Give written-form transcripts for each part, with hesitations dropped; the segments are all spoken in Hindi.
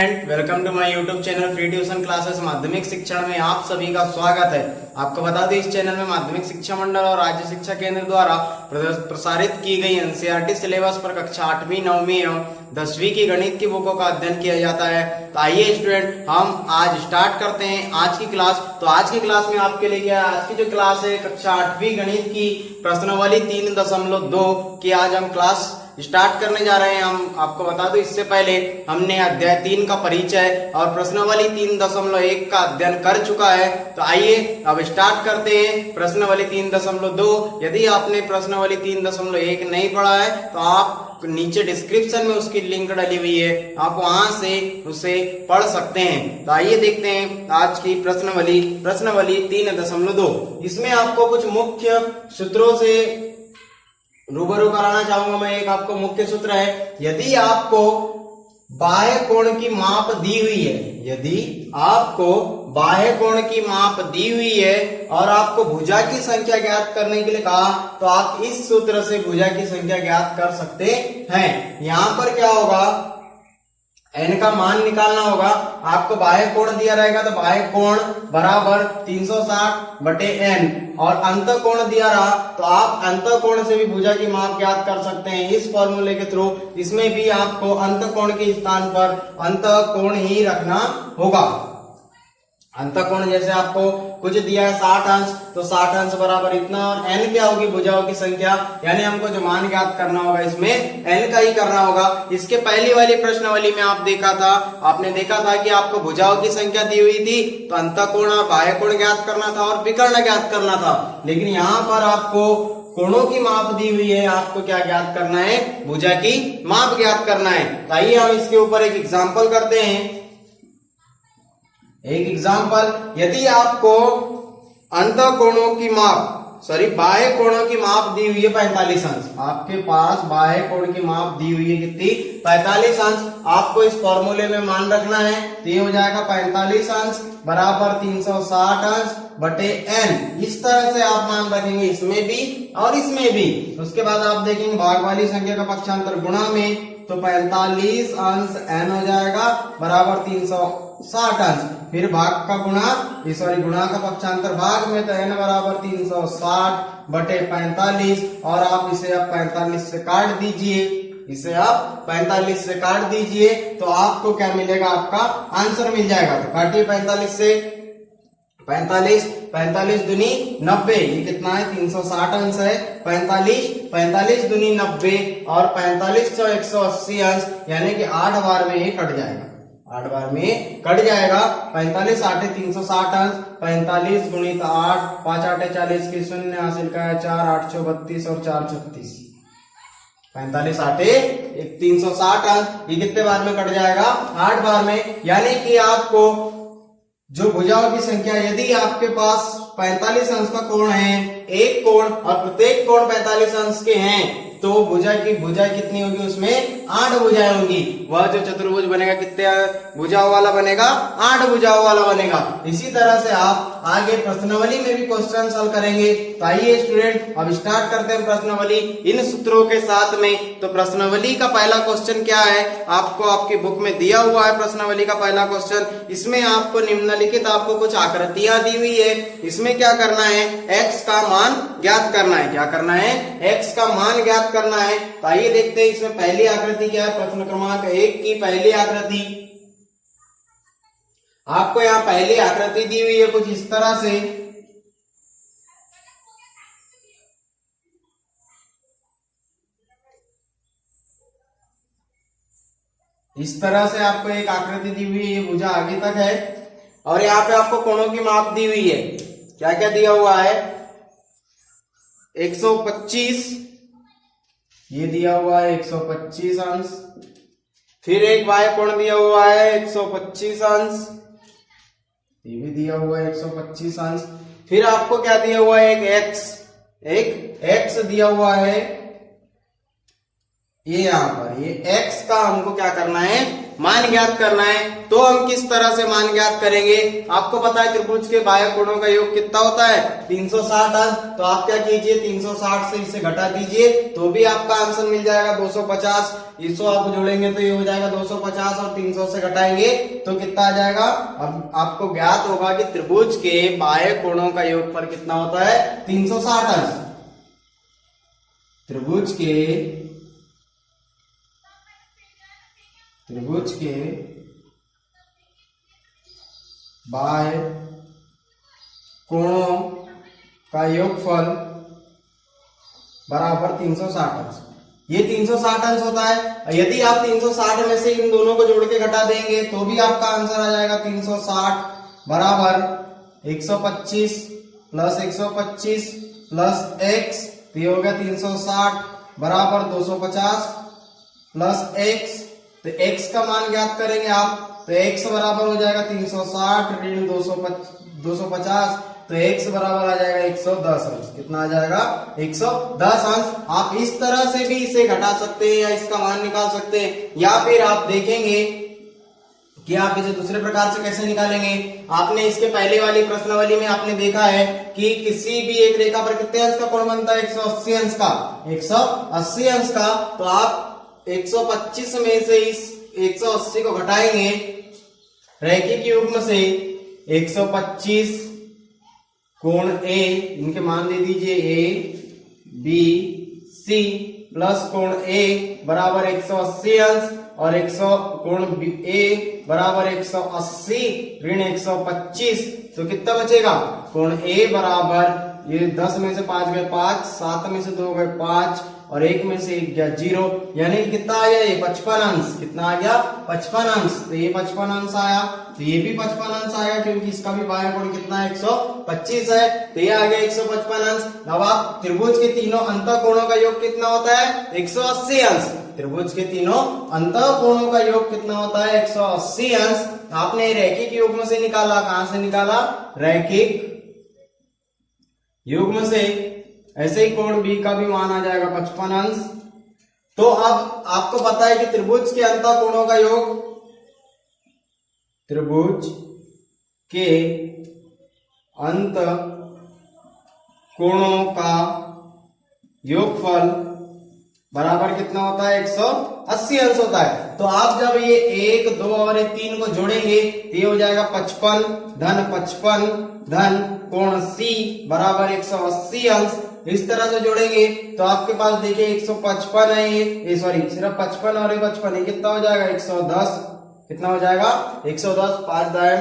Welcome to my YouTube channel free tuition classes. माध्यमिक शिक्षण में आप सभी का स्वागत है। आपको बता दें, इस चैनल में माध्यमिक शिक्षा मंडल और राज्य शिक्षा केंद्र द्वारा प्रसारित की गई एनसीईआरटी सिलेबस पर कक्षा 8वीं 9वीं एवं 10वीं की गणित की बुकों का अध्ययन किया जाता है। तो आइए स्टूडेंट, हम आज स्टार्ट करते हैं आज की क्लास। तो आज की क्लास में आपके लिए क्या है, आज की जो क्लास है कक्षा 8वीं गणित की प्रश्नावली 3.2 की आज हम क्लास स्टार्ट करने जा रहे हैं। हम आपको बता दो, इससे पहले हमने अध्याय 3 का परिचय और प्रश्नावली 3.1 का अध्ययन कर चुका है। तो आइए अब स्टार्ट करते हैं प्रश्नावली 3.2। यदि आपने प्रश्नावली 3.1 नहीं पढ़ा है तो आप नीचे डिस्क्रिप्शन में उसकी लिंक डली हुई है, आप वहां से उसे पढ़ सकते हैं। तो आइए देखते हैं आज की प्रश्नावली 3.2। इसमें आपको कुछ मुख्य सूत्रों से रूबरू कराना चाहूंगा मैं। एक आपको मुख्य सूत्र है, यदि आपको बाह्य कोण की माप दी हुई है, यदि आपको बाह्य कोण की माप दी हुई है और आपको भुजा की संख्या ज्ञात करने के लिए कहा, तो आप इस सूत्र से भुजा की संख्या ज्ञात कर सकते हैं। यहां पर क्या होगा, n का मान निकालना होगा। आपको बाह्य कोण दिया रहेगा तो बाह्य कोण बराबर 360/n, और अंत कोण दिया रहा तो आप अंत कोण से भी भुजा की माप ज्ञात कर सकते हैं इस फॉर्मूले के थ्रू। इसमें भी आपको अंत कोण के स्थान पर अंत कोण ही रखना होगा। अंत कोण जैसे आपको कुछ दिया है 60 अंश, तो 60 अंश बराबर इतना, और n क्या होगी, भुजाओं की संख्या, यानी हमको जो मान ज्ञात करना होगा इसमें n का ही करना होगा। इसके पहली वाली प्रश्नावली में आपने देखा था कि आपको भुजाओं की संख्या दी हुई थी तो अंतःकोण और बाह्य कोण ज्ञात करना था और विकर्ण ज्ञात करना था। लेकिन यहाँ पर आपको कोणों की माप दी हुई है, आपको क्या ज्ञात करना है, भुजा की माप ज्ञात करना है। तो आइए हम इसके ऊपर एक एग्जाम्पल करते हैं। एक एग्जाम्पल, यदि आपको अंतःकोणों की माप बाह्य कोणों की माप दी हुई है 45 अंश, आपके पास बाह्य कोण की माप दी हुई है कितनी, 45 अंश। आपको इस फॉर्मूले में मान रखना है, तो ये हो जाएगा 45 अंश बराबर 360 अंश बटे n। इस तरह से आप मान रखेंगे इसमें भी और इसमें भी। उसके बाद आप देखेंगे भाग वाली संख्या का पक्षांतर गुणा में, तो 45 अंश n हो जाएगा बराबर 360 अंश। फिर भाग का गुणा का पक्षांतर भाग में, तो n बराबर 360 बटे 45, और आप इसे अब 45 से काट दीजिए, इसे आप 45 से काट दीजिए तो आपको क्या मिलेगा, आपका आंसर मिल जाएगा। तो काटिए 45 से, 45 दूनी 90, ये कितना है, 360 अंश है। 45 दूनी 90 और 45 × 180 अंश, यानी कि 8 बार में ये कट जाएगा, 8 बार में कट जाएगा। 45 8 360 अंश, 45 गुणित 8, 5 8 40 की शून्य हासिल का है 4, 8 6 32 और 4 36। 45 8 360 अंश, ये कितने बार में कट जाएगा, 8 बार में। यानी कि आपको जो भुजाओं की संख्या, यदि आपके पास 45 अंश का कोण है, एक कोण, और प्रत्येक कोण 45 अंश के हैं, तो भुजा कितनी होगी, उसमें 8 भुजाएं होंगी। वह जो चतुर्भुज बनेगा कितने भुजाओं वाला बनेगा, 8 भुजाओं वाला बनेगा। इसी तरह से आप आगे प्रश्नावली में भी क्वेश्चन सॉल्व करेंगे। तो आइए स्टूडेंट, अब स्टार्ट करते हैं प्रश्नावली इन सूत्रों के साथ में। तो प्रश्नावली का पहला क्वेश्चन क्या है, आपको आपकी बुक में दिया हुआ है प्रश्नावली का पहला क्वेश्चन। इसमें आपको निम्नलिखित आपको कुछ आकृतियां दी हुई है। इसमें क्या करना है, x का मान ज्ञात करना है। क्या करना है, x का मान ज्ञात करना है। तो आइए देखते हैं इसमें पहली आकृति क्या है। प्रश्न क्रमांक 1 की पहली आकृति, आपको यहाँ पहली आकृति दी हुई है कुछ इस तरह से। इस तरह से आपको एक आकृति दी हुई है, ये भुजा आगे तक है, और यहाँ पे आपको कोणों की माप दी हुई है। क्या क्या दिया हुआ है, 125, ये दिया हुआ है 125 अंश। फिर एक बाह्य कोण दिया हुआ है 125 अंश, ये भी दिया हुआ है 125 अंश। फिर आपको क्या दिया हुआ है, एक x दिया हुआ है, ये यहाँ पर ये x का हमको क्या करना है, मान ज्ञात करना है। तो हम किस तरह से मान ज्ञात करेंगे, आपको पता है त्रिभुज के बाह्य कोणों का योग कितना होता है, 360 अंश। तो आप क्या कीजिए, 360 से इसे घटा दीजिए तो भी आपका आंसर मिल जाएगा 250। इसको आप जोड़ेंगे तो ये हो जाएगा 250 और 300 से घटाएंगे तो कितना आ जाएगा। अब आपको ज्ञात होगा कि त्रिभुज के बाह्य कोणों का योगफल कितना होता है 360 अंश। त्रिभुज के बाह्य कोणों का योगफल बराबर 360 अंश। ये 360 अंश होता है। यदि आप 360 में से इन दोनों को जोड़ के घटा देंगे तो भी आपका आंसर आ जाएगा 360 बराबर 125 प्लस 125 प्लस x, तो ये हो गया 360 बराबर 250 प्लस x। तो x का मान ज्ञात करेंगे आप, तो x बराबर हो जाएगा 360 ऋण 250, तो x बराबर आ जाएगा 110 अंश। कितना आ जाएगा 110 अंश। आप इस तरह से भी इसे घटा सकते हैं या इसका मान निकाल सकते हैं, या फिर आप देखेंगे कि आप इसे दूसरे प्रकार से कैसे निकालेंगे। आपने इसके पहले वाली प्रश्नावली में आपने देखा है कि किसी भी एक रेखा पर कितने अंश का कोण बनता है 180 अंश का, 180 अंश का। तो आप 125 में से इस 180 को घटाएंगे रैखिक युग्म से 125 कोण A, इनके मान दे दीजिए A B C प्लस कोण A बराबर 180 अंश और 100 कोण A बराबर 180 ऋण 125, तो कितना बचेगा कोण A बराबर ये 10 में से 5 गए 5, 7 में से 2 गए 5 और 1 में से 1 गया 0, यानी कितना आ गया ये 55 अंश। कितना आ गया 55 अंश। तो ये 55 अंश आया, तो ये भी 55 अंश आएगा क्योंकि इसका भी बाह्य कोण कितना है 125 है, तो ये आ गया 155 अंश। अब आप त्रिभुज के तीनों अंतः कोणों का योग कितना होता है 180 अंश। त्रिभुज के तीनों अंतः कोणों का योग कितना होता है 180 अंश। आपने रैखिक युग्म से निकाला, कहां से निकाला रैखिक युग्म से। ऐसे ही कोण B का भी मान आ जाएगा 55 अंश। तो अब आपको पता है कि त्रिभुज के अंतः कोणों का योग, त्रिभुज के अंतः कोणों का योगफल बराबर कितना होता है 180 अंश होता है। तो आप जब ये 1 2 और ये 3 को जोड़ेंगे तो ये हो जाएगा 55 धन कोण C बराबर 180 अंश। इस तरह से जोड़ेंगे तो आपके पास देखिए 155 है ये सॉरी सिर्फ 55 और 55 ये कितना हो जाएगा 110। कितना हो जाएगा 110, 5 दाएं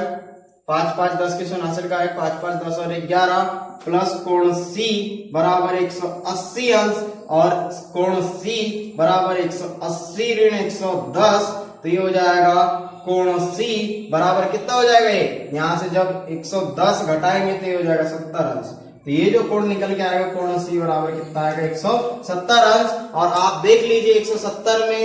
5 5 10 के 69 का है 5 5 10 और 11 प्लस कोण C बराबर 180 अंश और कोण C बराबर 180 ऋण 110, तो ये हो जाएगा कोण C बराबर कितना हो जाएगा ये, यहां से जब 110 घटाएंगे तो ये हो जाएगा 70 अंश। तो ये जो कोण निकल के आएगा कोण C बराबर कितना आएगा 170 अंश। और आप देख लीजिए 170 में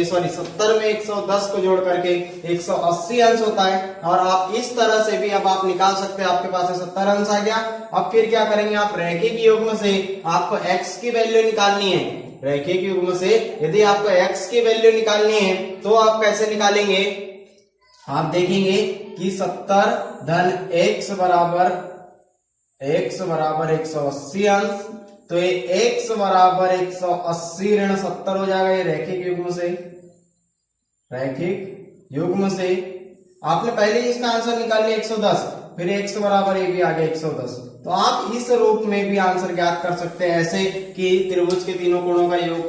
70 में 110 को जोड़ करके 180 अंश होता है। और आप इस तरह से भी अब आप निकाल सकते हैं, आपके पास 70 अंश आ गया। अब फिर क्या करेंगे आप रैखिक युग्म से आपको x की वैल्यू निकालनी है। रैखिक युग्म से यदि आपको x की वैल्यू निकालनी है तो आप कैसे निकालेंगे, आप देखेंगे कि 70 धन x बराबर 180 अंश, तो ये x बराबर 180 ऋण 70 हो जाएगा। ये रैखिक युग्म से आपने पहले ही इसका आंसर निकाल लिया 110, फिर x बराबर ये भी आ गया 110। तो आप इस रूप में भी आंसर ज्ञात कर सकते हैं, ऐसे कि त्रिभुज के तीनों कोणों का योग,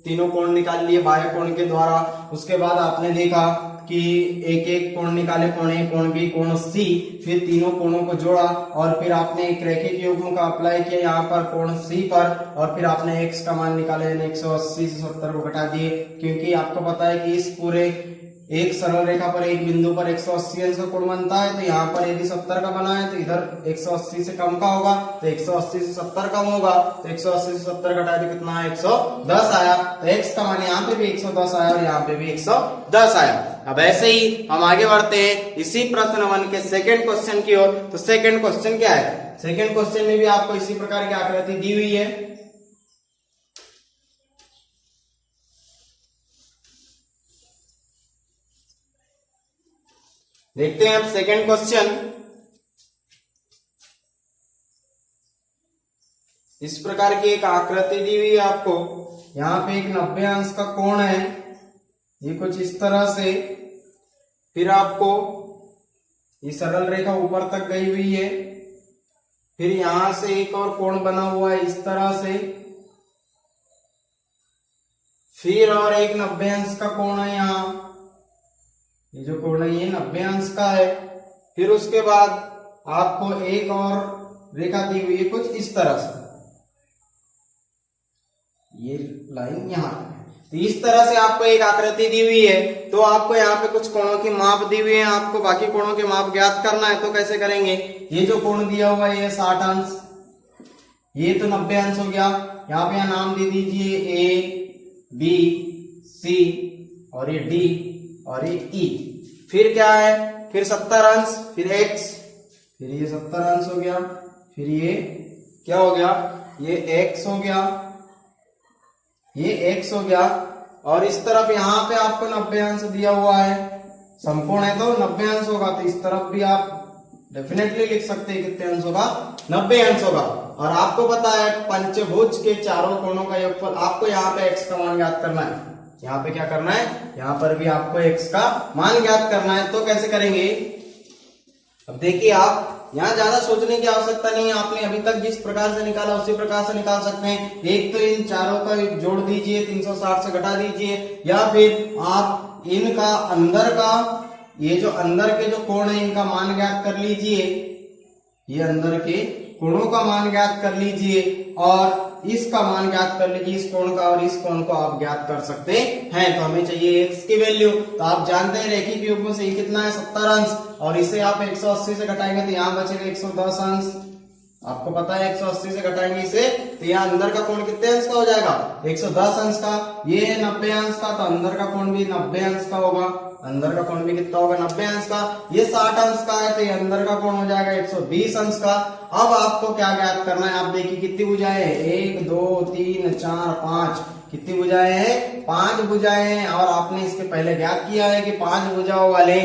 तीनों कोण निकाल लिए बाह्य कोण के द्वारा। उसके बाद आपने देखा कि एक एक कोण निकाले, कोण A कोण B कोण C, फिर तीनों कोणों को जोड़ा और फिर आपने एक रैखिक युग्म का अप्लाई किया यहाँ पर कोण C पर, और फिर आपने x का मान निकाले 180 से 70 को घटा दिए। क्योंकि आपको पता है कि इस पूरे एक सरल रेखा पर एक बिंदु पर 180 अंश का कोण बनता है, तो यहाँ पर यदि 70 का बना है तो इधर 180 से कम का होगा, तो 180 से 70 कम होगा, तो 180 से 70 घटाए तो कितना है 110 आया। तो x का मान यहाँ पे भी 110 आया और यहाँ पे भी 110 आया। अब ऐसे ही हम आगे बढ़ते हैं इसी प्रश्न 1 के सेकंड क्वेश्चन की ओर। तो सेकंड क्वेश्चन क्या है, सेकंड क्वेश्चन में भी आपको इसी प्रकार की आकृति दी हुई है। देखते हैं अब सेकंड क्वेश्चन। इस प्रकार की एक आकृति दी हुई है आपको, यहाँ पे एक 90 अंश का कोण है, ये कुछ इस तरह से। फिर आपको ये सरल रेखा ऊपर तक गई हुई है, फिर यहां से एक और कोण बना हुआ है इस तरह से, फिर और एक 90 अंश का कोण है यहाँ, ये जो कोण है ये 90 अंश का है। फिर उसके बाद आपको एक और रेखा दी हुई है कुछ इस तरह से, ये लाइन यहाँ। तो इस तरह से आपको एक आकृति दी हुई है। तो आपको यहाँ पे कुछ कोणों की माप दी हुई है, आपको बाकी कोणों के माप ज्ञात करना है। तो कैसे करेंगे, ये जो कोण दिया हुआ है ये 60 अंश, ये तो 90 अंश हो गया। यहाँ पे यहाँ नाम दे दीजिए ए बी सी और ये डी और ये ई। फिर क्या है, फिर 70 अंश, फिर एक्स, फिर ये 70 अंश हो गया, फिर ये क्या हो गया, ये एक्स हो गया, ये एक्स हो गया। और इस तरफ यहाँ पे आपको 90 अंश दिया हुआ है, समकोण है तो 90 अंश होगा। तो इस तरफ भी आप डेफिनेटली लिख सकते हैं कितने अंश होगा, 90 अंश होगा। और आपको पता है पंचभुज के चारों कोणों का योगफल। आपको यहाँ पे x का मान ज्ञात करना है, यहाँ पे क्या करना है, यहाँ पर भी आपको x का मान ज्ञात करना है। तो कैसे करेंगे, अब देखिए आप यहाँ ज्यादा सोचने की आवश्यकता नहीं है, आपने अभी तक जिस प्रकार से निकाला उसी प्रकार से निकाल सकते हैं। एक तो इन चारों का जोड़ दीजिए, 360 से घटा दीजिए, या फिर आप इनका अंदर का, ये जो अंदर के जो कोण है इनका मान ज्ञात कर लीजिए, ये अंदर के कोणों का मान ज्ञात कर लीजिए और इसका मान ज्ञात कर लीजिए, इस कोण का और इस कोण को आप ज्ञात कर सकते हैं। तो हमें चाहिए x की वैल्यू। तो आप जानते हैं रैखिक युग्म से ये कितना है, 70 अंश, और इसे आप 180 से घटाएंगे तो यहाँ बचेगा 110 अंश। आपको पता है 180 से घटाएंगे इसे तो यहाँ अंदर का कोण कितने अंश का हो जाएगा, 110 अंश का। ये है 90 अंश का, तो अंदर का कोण भी 90 अंश का होगा। अंदर का कोण भी कितना होगा, 90 अंश का। ये 60 अंश का है तो ये अंदर का कोण हो जाएगा 120 अंश का। अब आपको क्या ज्ञात करना है, आप देखिए कितनी भुजाएं हैं, 1 2 3 4 5, कितनी भुजाएं हैं, 5 भुजाएं हैं। और आपने इसके पहले ज्ञात किया है कि 5 भुजाओं वाले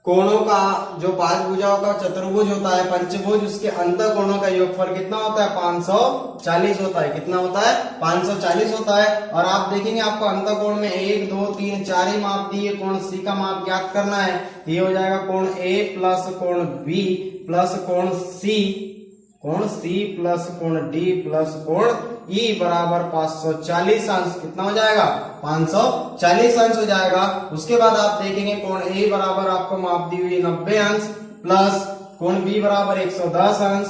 कोणों का, जो 5 भुजाओं का चतुर्भुज होता है पंचभुज, उसके अंतर कोणों का योगफल कितना होता है, 540 होता है। कितना होता है, 540 होता है। और आप देखेंगे आपको अंतर कोण में 1 2 3 4 ही माप दिए, कोण सी का माप ज्ञात करना है। ये हो जाएगा कोण ए प्लस कोण बी प्लस कोण सी प्लस कोण डी प्लस कोण ई बराबर 540 अंश। कितना हो जाएगा, 540 अंश हो जाएगा। उसके बाद आप देखेंगे कोण ए बराबर आपको माप दी हुई 90 अंश प्लस कोण बी बराबर 110 अंश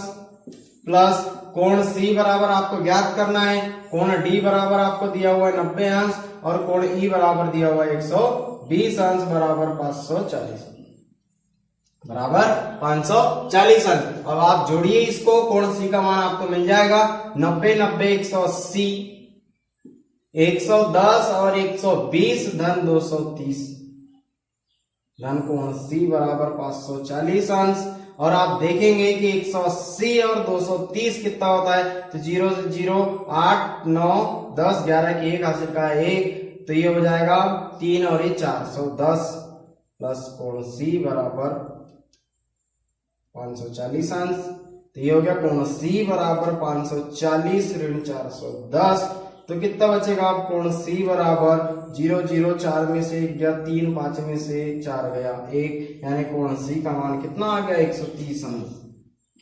प्लस कोण सी बराबर आपको ज्ञात करना है, कोण डी बराबर आपको दिया हुआ है 90 अंश और कोण ई बराबर दिया हुआ है 120 अंश बराबर 540 बराबर 540 अंश। अब आप जोड़िए इसको, कोण सी का मान आपको मिल जाएगा 90 90 180, 110 और 120 धन 230 धन कोण सी बराबर 540 अंश। और आप देखेंगे कि 180 और 230 कितना होता है, तो 0 से 0 8 9 10 11 की 1 हासिल का 1, तो ये हो जाएगा 3 और ये 410 प्लस कोण सी बराबर 540 अंश। तो ये हो गया कोण सी बराबर 540 ऋण 410। तो कितना बचेगा, आप कोण सी बराबर 0 0 4 में से 1 गया, 3 5 में से 4 गया 1, यानी कोण सी का मान कितना आ गया, 130 अंश।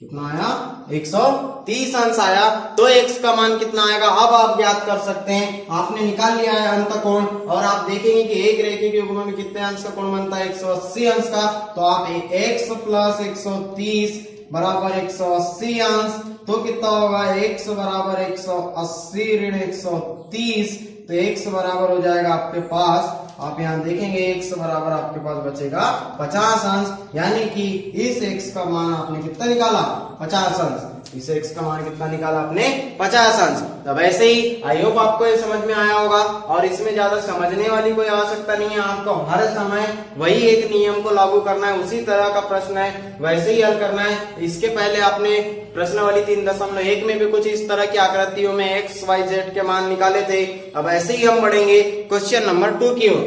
कितना आया, 130 अंश आया। तो x का मान कितना आएगा, अब आप ज्ञात कर सकते हैं। आपने निकाल लिया है अंतकोण और आप देखेंगे कि एक रैखिक युग्म में कितने अंश का कोण बनता है, 180 अंश का। तो आप x प्लस 130 बराबर 180 अंश, तो कितना होगा, x बराबर 180 ऋण 130, तो x बराबर हो जाएगा आपके पास, आप यहाँ देखेंगे x बराबर आपके पास बचेगा 50 अंश। यानी कि इस x का मान आपने कितना निकाला, 50 अंश। इस x का मान कितना निकाला आपने, 50 अंश। तब ऐसे ही आई होप आपको ये समझ में आया होगा और इसमें ज्यादा समझने वाली कोई आवश्यकता नहीं है। आपको हर समय वही एक नियम को लागू करना है, उसी तरह का प्रश्न है वैसे ही हल करना है। इसके पहले आपने प्रश्नावली 3.1 में भी कुछ इस तरह की आकृतियों में x y z के मान निकाले थे। अब ऐसे ही हम बढ़ेंगे क्वेश्चन नंबर 2 की ओर।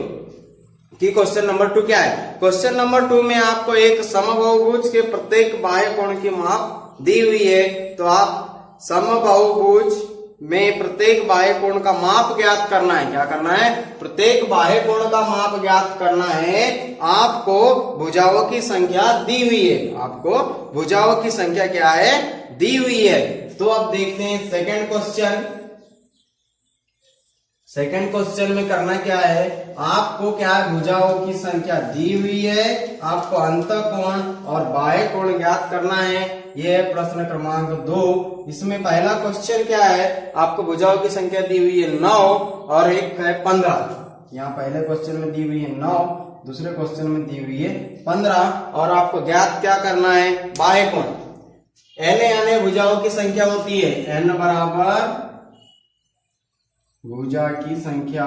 कि क्वेश्चन नंबर 2 क्या है, क्वेश्चन नंबर 2 में आपको एक समबाहुभुज के प्रत्येक बाह्य कोण की माप दी हुई है। तो आप समबाहुभुज में प्रत्येक बाह्य कोण का माप ज्ञात करना है। क्या करना है? प्रत्येक बाह्य कोण का माप ज्ञात करना है। आपको भुजाओं की संख्या दी हुई है। आपको भुजाओं की संख्या क्या है? दी हुई है। तो अब देखते हैं सेकंड क्वेश्चन। सेकंड क्वेश्चन में करना क्या है? आपको क्या है? भुजाओं की संख्या दी हुई है, आपको अंतःकोण और बाह्य कोण ज्ञात करना है। यह है प्रश्न क्रमांक 2। इसमें पहला क्वेश्चन क्या है? आपको भुजाओं की संख्या दी हुई है 9 और एक है 15। यहाँ पहले क्वेश्चन में दी हुई है 9, दूसरे क्वेश्चन में दी हुई है 15 और आपको ज्ञात क्या करना है? बाह्य कोण। n यानी भुजाओं की संख्या होती है n बराबर भुजा की संख्या।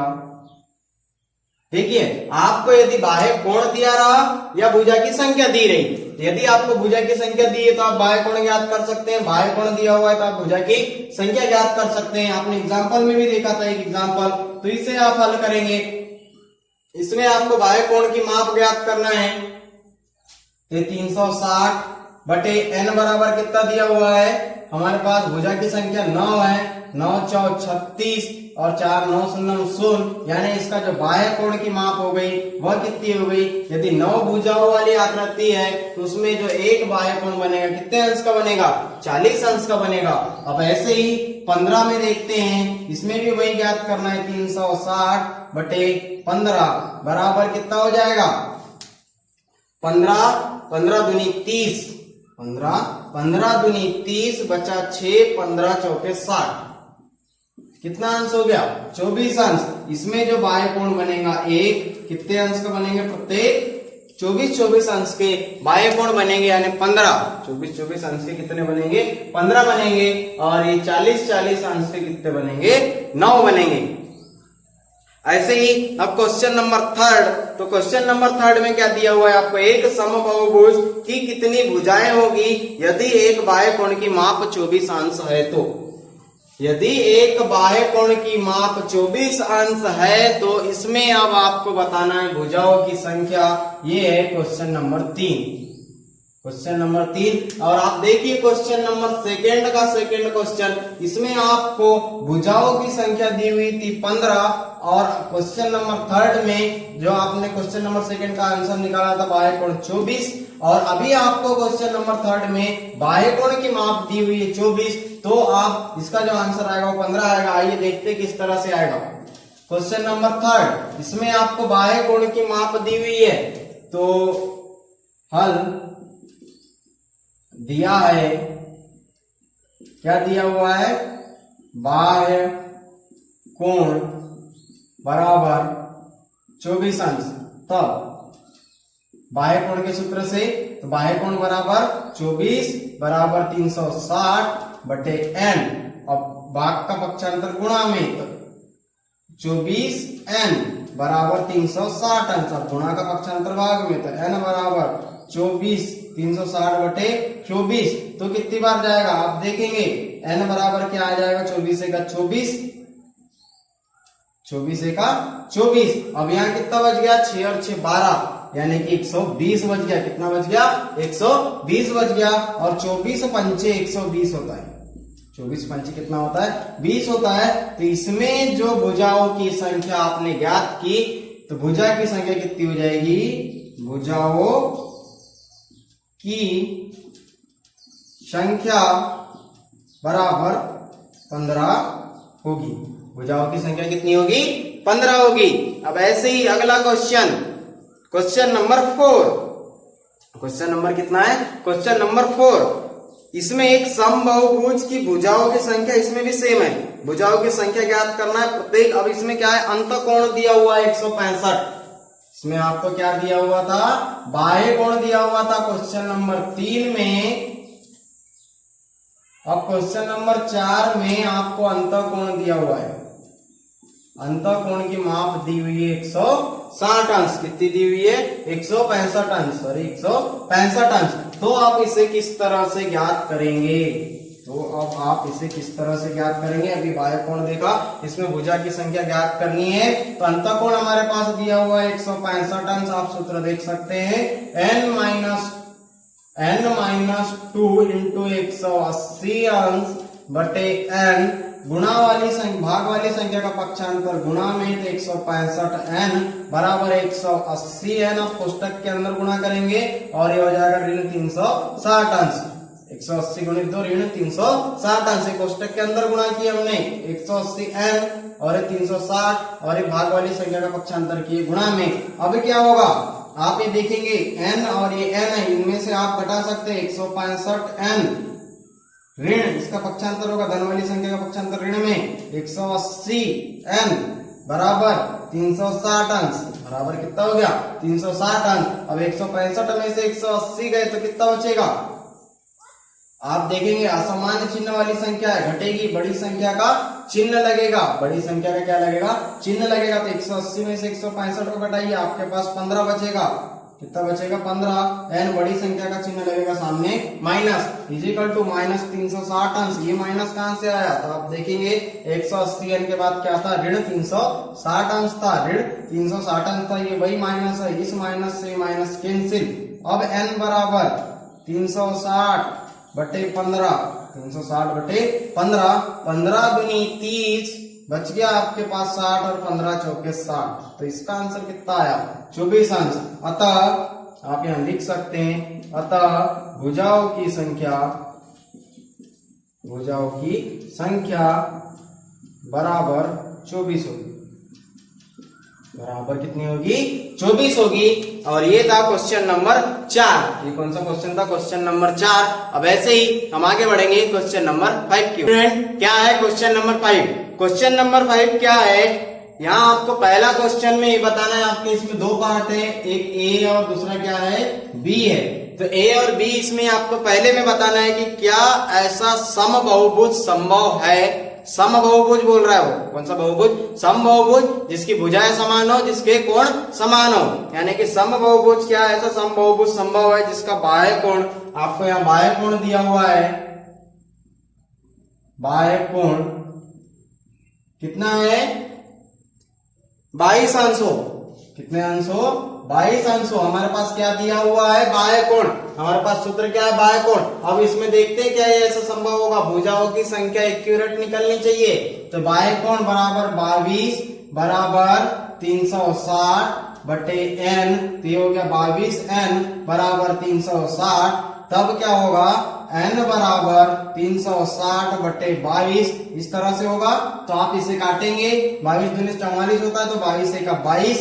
ठीक है, आपको यदि बाह्य कोण दिया रहा या भुजा की संख्या दी रही, यदि आपको भुजा की संख्या दी है तो आप बाह्य कोण ज्ञात कर सकते हैं, बाह्य कोण दिया हुआ है तो आप भुजा की संख्या ज्ञात कर सकते हैं। आपने एग्जाम्पल में भी देखा था एक एग्जाम्पल, तो इसे आप हल करेंगे। इसमें आपको बाह्य कोण की माप ज्ञात करना है। 360 बटे n बराबर कितना दिया हुआ है? हमारे पास भुजा की संख्या 9 है, 9 चौ 36 और 4 9 0 0, यानी इसका जो बाह्य कोण की माप हो गई वह कितनी हो गई? यदि 9 भुजाओं वाली आकृति है तो उसमें जो एक बाह्य कोण बनेगा कितने अंश का बनेगा? 40 अंश का बनेगा। अब ऐसे ही 15 में देखते हैं, इसमें भी वही ज्ञात करना है। 360 बटे 15 बराबर कितना हो जाएगा? 15 दूनी 30, 15 दूनी 30 बचा 6, 15 चौके 60। कितना अंश हो गया? 24 अंश। इसमें जो बाह्य कोण बनेगा एक, कितने अंश का बनेंगे? प्रत्येक 24 अंश के बाह्य कोण बनेंगे, यानी 15। 24 अंश के कितने बनेंगे? 15 बनेंगे। और ये 40 अंश के कितने बनेंगे? 9 बनेंगे। ऐसे ही अब क्वेश्चन नंबर 3। तो क्वेश्चन नंबर 3 में क्या दिया हुआ है आपको? एक समबाहुभुज की कितनी भुजाएं होगी यदि एक बाह्य कोण की माप 24 अंश है? तो यदि एक बाह्य कोण की माप 24 अंश है तो इसमें अब आपको बताना है भुजाओं की संख्या। ये है क्वेश्चन नंबर 3। Question number 3। और आप देखिए क्वेश्चन नंबर सेकंड का सेकंड क्वेश्चन। इसमें आपको भुजाओं की संख्या दी हुई थी 15 और क्वेश्चन नंबर 3 में जो आपने क्वेश्चन नंबर सेकंड का आंसर निकाला था बाह्य कोण 24, और अभी आपको क्वेश्चन नंबर 3 में बाह्य कोण की माप दी हुई है 24, तो आप इसका जो आंसर आएगा वो 15 आएगा। आइए देखते किस तरह से आएगा। क्वेश्चन नंबर 3, इसमें आपको बाह्य कोण की माप दी हुई है, तो हल दिया है, क्या दिया हुआ है? बाह्य कोण बराबर 24 अंश। तब बाह्य कोण के सूत्र से तो बाह्य कोण बराबर 24 बराबर 360 बटे n, और भाग का पक्षांतर गुणा में, तो 24n बराबर 360 अंश, और गुणा का पक्षांतर भाग में, तो n बराबर 24 360 बटे 24। तो कितनी बार जाएगा आप देखेंगे? n बराबर क्या आ जाएगा? 24 का 24, 24 का 24। अब यहाँ कितना बच गया? 6 और 6 12, यानी कि 120 बच गया। कितना बच गया? 120 बच गया। और 24 पंचे 120 होता है। 24 पंचे कितना होता है? 20 होता है। तो इसमें जो भुजाओं की संख्या आपने ज्ञात की, तो भुजा की संख्या कितनी हो जाएगी? भुजाओं की संख्या बराबर 15 होगी। भुजाओं की संख्या कितनी होगी? 15 होगी। अब ऐसे ही अगला question, question number 4। Question number कितना है? Question number 4। इसमें एक समबाहुभुज की भुजाओं की संख्या, इसमें भी सेम है, भुजाओं की संख्या ज्ञात करना है प्रत्येक। अब इसमें क्या है? अंतःकोण दिया हुआ है 165। इसमें आपको क्या दिया हुआ था? बाह्य कोण दिया हुआ था क्वेश्चन नंबर 3 में। अब क्वेश्चन नंबर 4 में आपको अंतःकोण दिया हुआ है। अंतःकोण की माप दी हुई है 160 अंश। कितनी दी हुई है? 165 अंश, सॉरी 165 अंश। तो आप इसे किस तरह से ज्ञात करेंगे? तो अब आप इसे किस तरह से ज्ञात करेंगे? अभी बाह्य कोण देखा, इसमें भुजा की संख्या ज्ञात करनी है। तो अंतःकोण हमारे पास दिया हुआ है 165 अंश। आप सूत्र देख सकते हैं, n माइनस 2 इंटू 180 अंश बटे n गुणा वाली संख्या भाग वाली संख्या का पक्षांतर गुणा में तो 165n बराबर 180n। अब कोष्टक के अंदर गुणा करेंगे और ये हो जाएगा ऋण 360 अंश। 180 गुणित 2 ऋण 360 अंश। कोष्टक के अंदर गुणा किया हमने 180n और 360 और एक भाग वाली संख्या का पक्षांतर किए गुणा में। अब क्या होगा आप ये देखेंगे n और ये n है, इनमें से आप घटा सकते हैं 165n ऋण इसका पक्षांतर होगा धन वाली संख्या का पक्षांतर ऋण में 180n बराबर 360 अंश बराबर कितना हो गया 360 अंश। अब 165 में से 180 गए तो कितना बचेगा आप देखेंगे असामान्य चिन्ह वाली संख्या है, घटेगी, बड़ी संख्या का चिन्ह लगेगा, बड़ी संख्या का क्या लगेगा चिन्ह लगेगा। तो 180 में से 165 को घटाइए आपके पास 15 बचेगा। कितना बचेगा 15। एन बड़ी संख्या का चिन्ह लगेगा सामने माइनस इजिकल टू माइनस 360 अंश। ये माइनस कहां से आया तो आप देखेंगे 180 एन के बाद क्या था ऋण 360 अंश था, ऋण 360 अंश था, ये वही माइनस है, इस माइनस से माइनस कैंसिल। अब एन बराबर 360 बटे 15 360 बटे 15 15 दूनी 30 बच गया आपके पास 60 और 15 चौके 60। तो इसका आंसर कितना आया 24 अंश। अतः आप यहां लिख सकते हैं अतः भुजाओं की संख्या बराबर 24 होगी। बराबर कितनी होगी 24 होगी। और ये था क्वेश्चन नंबर 4। ये कौन सा क्वेश्चन था क्वेश्चन नंबर 4। अब ऐसे ही हम आगे बढ़ेंगे क्वेश्चन नंबर 5 की। फ्रेंड क्या है क्वेश्चन नंबर 5। क्वेश्चन नंबर 5 क्या है यहाँ आपको पहला क्वेश्चन में ये बताना है आपके इसमें दो पार्ट है, एक ए और दूसरा क्या है बी है। तो ए और बी इसमें आपको पहले में बताना है कि क्या ऐसा समबहुभुज संभव है। समबहुभुज बोल रहा है वो कौन सा बहुभुज समबहुभुज जिसकी भुजाएं समान हो जिसके कोण समान हो, यानी कि समबहुभुज क्या है ऐसा समबहुभुज संभव है जिसका बाह्य कोण आपको यहाँ बाह्य कोण दिया हुआ है। बाह्य कोण कितना है 22 अंश हो। कितने अंश हो 22 अंश हो। हमारे पास क्या दिया हुआ है बाह्य कोण, हमारे पास सूत्र क्या है बाह्य कोण। अब इसमें देखते हैं क्या ये ऐसा संभव होगा, भुजाओं की संख्या एक्यूरेट निकलनी चाहिए। तो बाह्य कोण बराबर 22 बराबर 360 बटे n, तो ये हो गया 22n बराबर 360। तब क्या होगा n बराबर 360 बटे 22 इस तरह से होगा। तो आप इसे काटेंगे 22 दूनी 44 होता है, तो 22 एका 22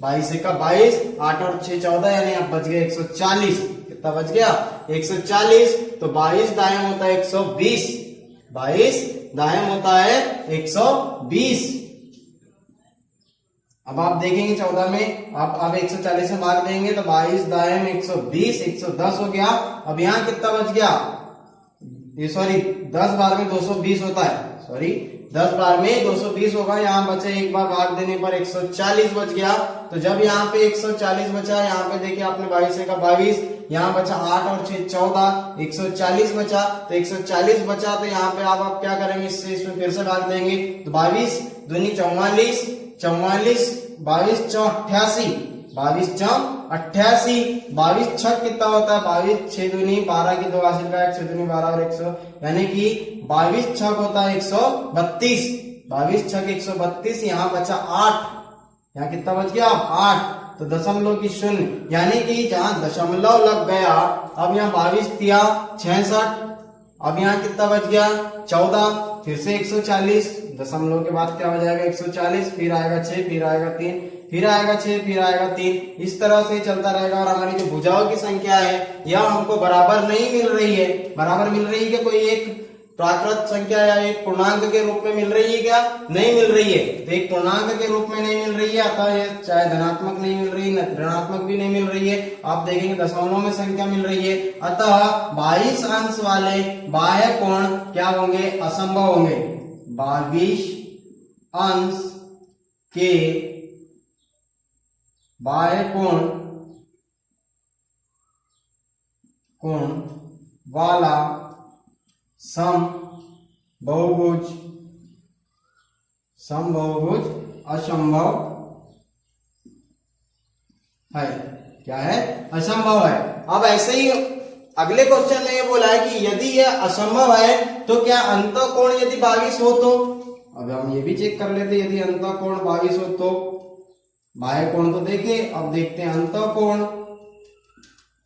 22 एका 22 8 और 6 14 यानी आप बच गए 140। कितना बच गया 140। तो 22 दायम होता है 120, 22 दायम होता है 120। अब आप देखेंगे 14 में आप 140 में भाग देंगे तो 22 दायम 120 110 हो गया। अब यहाँ कितना बच गया ये सॉरी 10 बार में 220 होता है, सॉरी 10 बार में 220 होगा। यहाँ बचे एक बार भाग देने पर 140 बच गया। तो जब यहाँ पे 140 बचा, यहाँ पे देखिए आपने 22 का 22, यहाँ बचा 8 और 6 14 140 बचा। तो 140 बचा तो यहाँ पे आप क्या करेंगे इससे इसमें फिर से भाग देंगे तो 22 दूनी 44 44 22 चौक 88 22 चौक 88 22 छक कितना होता है 22 6 दूनी 12 की 2 हासिल का 1 6 दूनी 12 और 100 यानी कि 22 छक होता है 132। 22 छक 132। यहाँ बचा 8, यहाँ कितना बच गया 8। तो दशमलव की शून्य यानी कि जहां दशमलव लग गया। अब यहाँ 22 दिया 66। अब यहाँ कितना बच गया 14, फिर से 140 दशमलव के बाद क्या हो जाएगा 140, फिर आएगा 6, फिर आएगा 3, फिर आएगा 6, फिर आएगा 3। इस तरह से चलता रहेगा। और हमारी जो भुजाओं की संख्या है यह हमको बराबर नहीं मिल रही है। बराबर मिल रही है कि कोई एक प्राकृत संख्या या एक पूर्णांक के रूप में मिल रही है क्या नहीं मिल रही है। तो एक पूर्णांक के रूप में नहीं मिल रही है, अतः ये चाहे धनात्मक नहीं मिल रही ऋणात्मक भी नहीं मिल रही है। आप देखेंगे दशमलव में संख्या मिल रही है। अतः 22 अंश वाले बाह्य कोण क्या होंगे असंभव होंगे। 22 अंश के बाह्य कोण वाला समबहुभुज असंभव है। क्या है असंभव है। अब ऐसे ही अगले क्वेश्चन में ये बोला है कि यदि यह असंभव है तो क्या अंतःकोण यदि 22 हो तो, अब हम ये भी चेक कर लेते, यदि अंतःकोण 22 हो तो बाह्य कोण तो देखे, अब देखते हैं अंतःकोण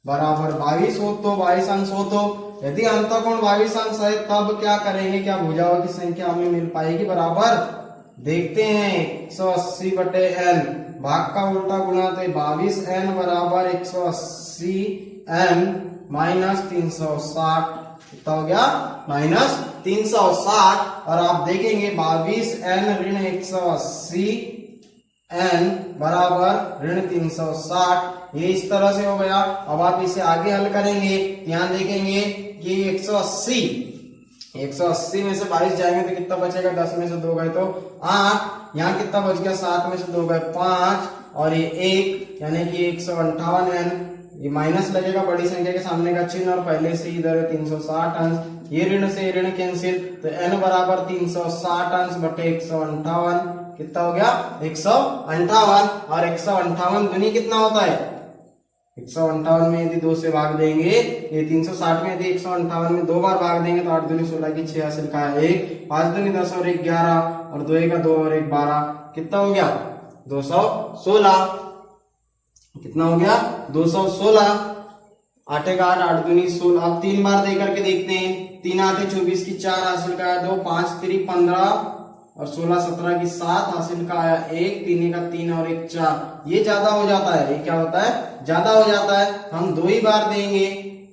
बराबर 22 हो तो 22 अंश हो तो, यदि अंतःकोण 22 अंश है तब क्या करेंगे, क्या भुजाओं की संख्या हमें मिल पाएगी बराबर, देखते हैं 180 बटे n, भाग का उल्टा गुणा तो 22n बराबर 180 n माइनस 360, कितना हो गया माइनस 360, और आप देखेंगे 22n ऋण 180 n बराबर ऋण 360, ये इस तरह से हो गया। अब आप इसे आगे हल करेंगे, यहाँ देखेंगे कि 180 में से 22 जाएंगे तो कितना बचेगा, 10 में से 2 गए तो 8, यहाँ कितना बच गया, 7 में से 2 गए 5, और ये 1 यानी कि 158n, ये माइनस लगेगा बड़ी संख्या के सामने का चिन्ह, और पहले से इधर 360 अंश, ये ऋण से ऋण कैंसिल, तो n बराबर 360 अंश बटे 158, कितना हो गया 158, और 158 दुनी कितना होता है, 158 में यदि 2 से भाग देंगे, ये 360 में यदि 158 में 2 बार भाग देंगे तो 8 दूनी 16 की 6 हासिल का 1, 5 दूनी 10 और 1 11, और 2 का 2 और 1 12, कितना हो गया 216, कितना हो गया 216, 8 का 8, 8 दूनी 16, अब 3 बार दे करके देखते हैं, 3 आते 24 की 4 हासिल का 2, 5 3 15, और 16 17 की 7 हासिल का आया 1, 3 का 3 और 1 4, ये ज्यादा हो जाता है, ये क्या होता है ज्यादा हो जाता है, हम 2 ही बार देंगे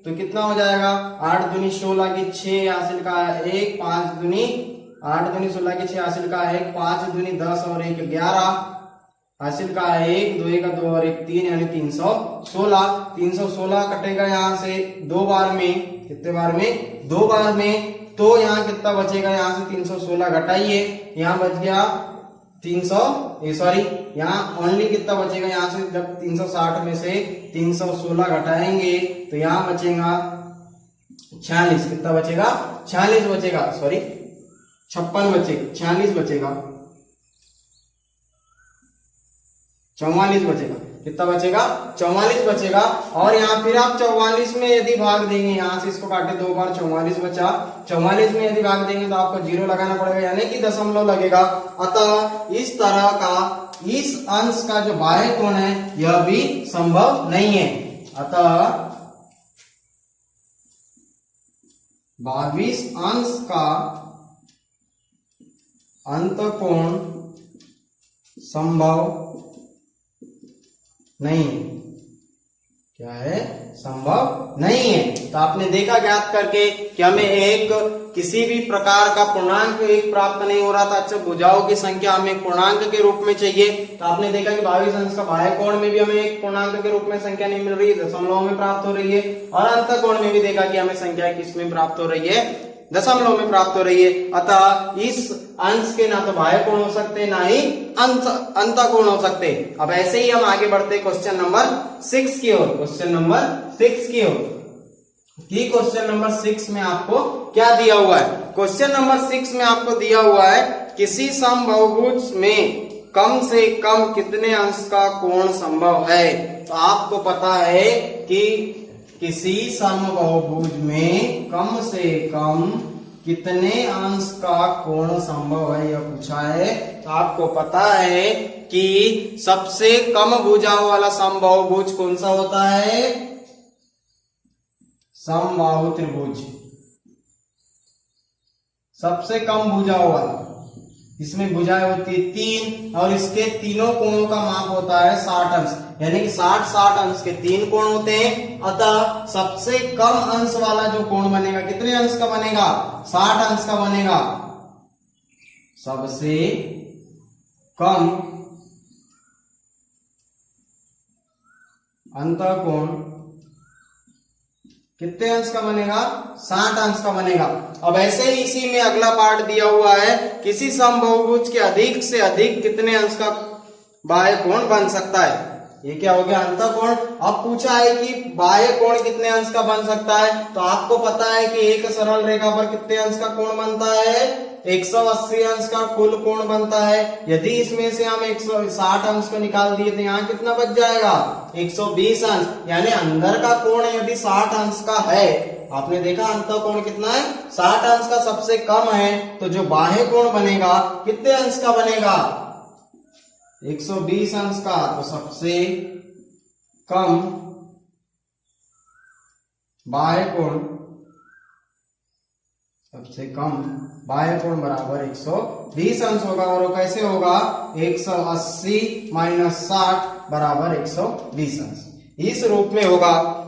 तो कितना हो जाएगा, 8 दूनी 16 की 6 हासिल का आया 1, 5 दूनी 8 दूनी 16 की 6 हासिल का 1, 5 दूनी 10 और 1 11 हासिल का 1, 2 का 2 और 1 3 यानी 316, 316 कटेगा यहाँ से 2 बार में, कितने बार में 2 बार में, तो यहाँ कितना बचेगा, यहाँ से 316 घटाइए, यहाँ बच गया 300 सॉरी यहाँ ओनली कितना बचेगा, यहाँ से जब 360 में से 316 घटाएंगे तो यहाँ बचेगा 46, कितना बचेगा 46 बचेगा, सॉरी 56 बचेगा, 46 बचेगा, 44 बचेगा, कितना बचेगा 44 बचेगा, और यहाँ फिर आप 44 में यदि भाग देंगे, यहाँ से इसको काटे 2 बार 44 बचा, 44 में यदि भाग देंगे तो आपको 0 लगाना पड़ेगा यानी कि दशमलव लगेगा, अतः इस तरह का इस अंश का जो बाह्य कोण है यह भी संभव नहीं है, अतः 22 अंश का अंतःकोण संभव नहीं है, क्या है संभव नहीं है। तो आपने देखा ज्ञात करके कि हमें एक किसी भी प्रकार का पूर्णांक एक प्राप्त नहीं हो रहा था, अच्छा भुजाओं की संख्या हमें पूर्णांक के रूप में चाहिए, तो आपने देखा कि 22 अंश का बाह्य कोण में भी हमें एक पूर्णांक के रूप में संख्या नहीं मिल रही है, दशमलव में प्राप्त हो रही है, और अंतःकोण में भी देखा कि हमें संख्या किस में प्राप्त हो रही है, दशमलव में प्राप्त हो रही है, अतः इस अंश के ना तो बाह्य कोण हो सकते ना ही अंतःकोण हो सकते। अब ऐसे ही हम आगे बढ़ते क्वेश्चन नंबर 6 की ओर, क्वेश्चन नंबर 6 की ओर, कि क्वेश्चन नंबर 6 में आपको क्या दिया हुआ है, क्वेश्चन नंबर 6 में आपको दिया हुआ है किसी समबाहुभुज में कम से कम कितने अंश का कोण संभव है। तो आपको पता है कि किसी समबाहुभुज में कम से कम कितने अंश का कोण संभव है यह पूछा है। तो आपको पता है कि सबसे कम भुजाओं वाला समबाहुभुज कौन सा होता है, समबाहु त्रिभुज, सबसे कम भुजाओं वाला, इसमें भुजाएं होती है 3 और इसके तीनों कोणों का माप होता है 60 अंश, यानी कि 60 अंश के 3 कोण होते हैं, अतः सबसे कम अंश वाला जो कोण बनेगा कितने अंश का बनेगा, 60 अंश का बनेगा, सबसे कम अंतःकोण कितने अंश का बनेगा, 60 अंश का बनेगा। अब ऐसे ही इसी में अगला पार्ट दिया हुआ है किसी समबाहुभुज के अधिक से अधिक कितने अंश का बाह्य कोण बन सकता है, ये क्या हो गया अंतःकोण। अब पूछा है कि बाह्य कोण कितने अंश का बन सकता है, तो आपको पता है कि एक सरल रेखा पर कितने अंश का कोण बनता है, 180 अंश का कुल कोण बनता है। यदि इसमें से हम 160 अंश को निकाल दिए तो यहाँ कितना बच जाएगा 120 अंश। यानी अंदर का कोण यदि 60 अंश का है, आपने देखा अंतर कोण कितना है 60 अंश का सबसे कम है, तो जो बाह्य कोण बनेगा कितने अंश का बनेगा 120 अंश का। तो सबसे कम बाह्य कोण, सबसे कम बाह्य कोण बराबर 120 अंश होगा। और वो कैसे होगा 180 माइनस 60 बराबर 120 अंश, इस रूप में होगा।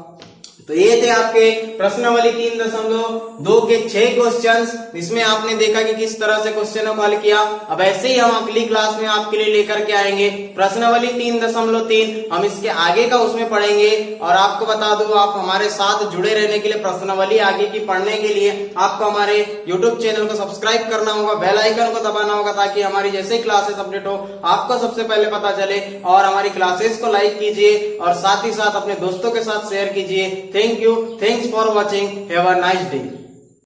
तो ये थे आपके प्रश्नावली 3.2 के 6 क्वेश्चंस। इसमें आपने देखा कि किस तरह से क्वेश्चनों को हल किया। अब ऐसे ही हम अगली क्लास में आपके लिए लेकर के आएंगे प्रश्नावली 3.3। हम इसके आगे का उसमें पढ़ेंगे। और आपको बता दूं, आप हमारे साथ जुड़े रहने के लिए, प्रश्नावली आगे की पढ़ने के लिए आपको हमारे YouTube चैनल को सब्सक्राइब करना होगा, बेल आइकन को दबाना होगा, ताकि हमारी जैसे ही क्लासेस अपडेट हो आपको सबसे पहले पता चले। और हमारी क्लासेस को लाइक कीजिए और साथ ही साथ अपने दोस्तों के साथ शेयर कीजिए। Thank you. Thanks for watching. Have a nice day.